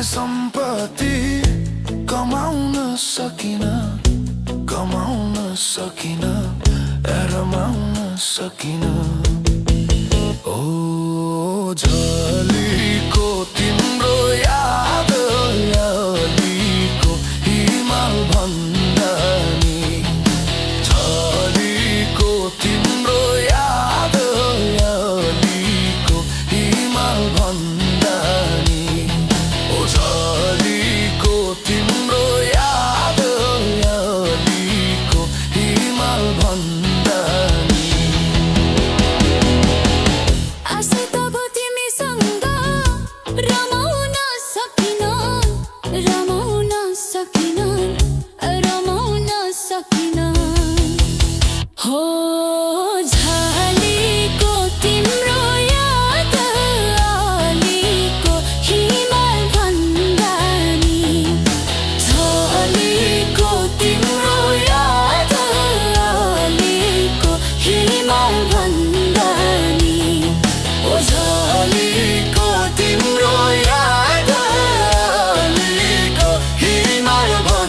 सम्पत्ति कमाउन सकिन रमाउन सकिन ओ झलीको तिम्रो याद अलीको हिमाल भन्दा नि झलीको तिम्रो याद अलीको हिमाल भन्दा नि ओ झलीको तिम्रो याद अलीको हिमाल भन्दा नि आशा तब तिमीसँग रमाउन सकिन हो झलीको तिम्रो याद अलीको हिमाल भन्दा नि झलीको तिम्रो याद अलीको हिमाल भन्दा नि ओ झलीको तिम्रो याद अलीको हिमाल भन्दा नि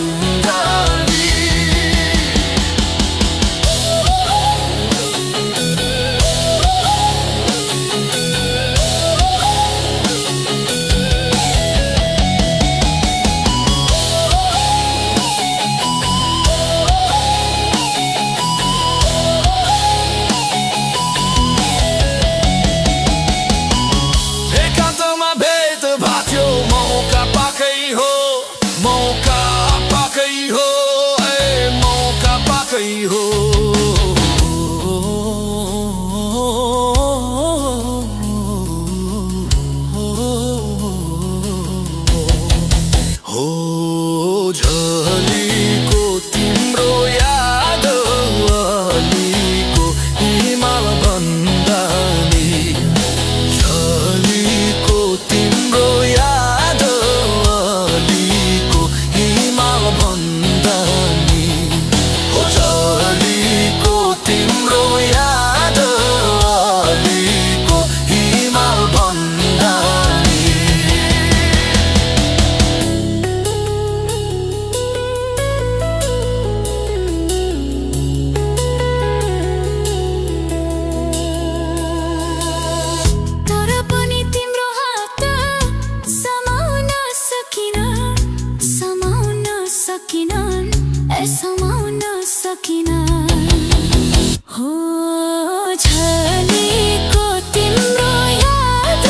समाउन सकिन हो झलीको तिम्रो याद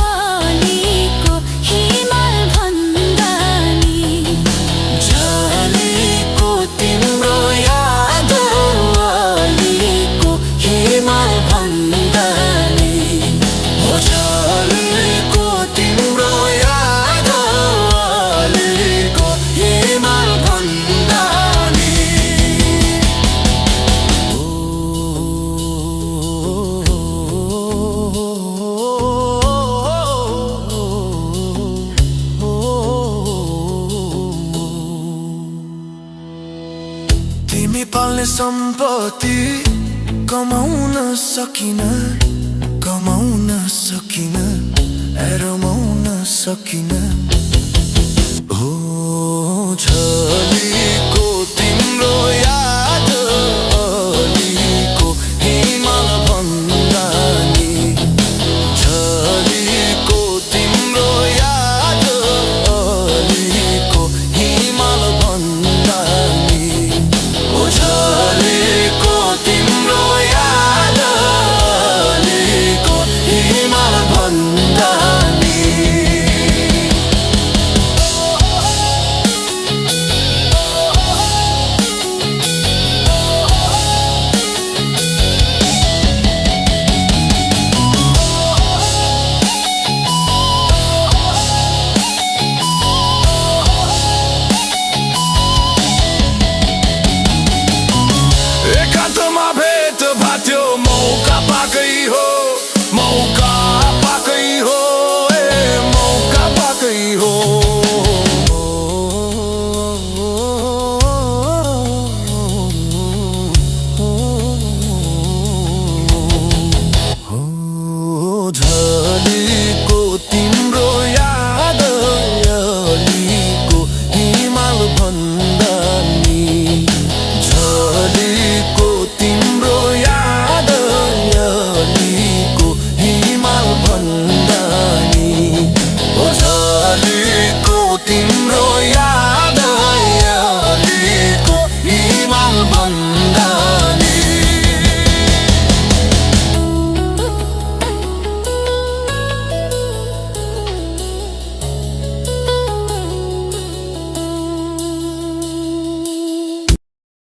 अलीको हिमाल भन्दा नि झलीको तिम्रो याद अलीको हिमाल भन्दा नि हो झलीको तिम्रो याद अलीको हिमाल भन्दा तिमी पाल्ने सम्पत्ति कमाउन सकिन रमाउन सकिन हो झली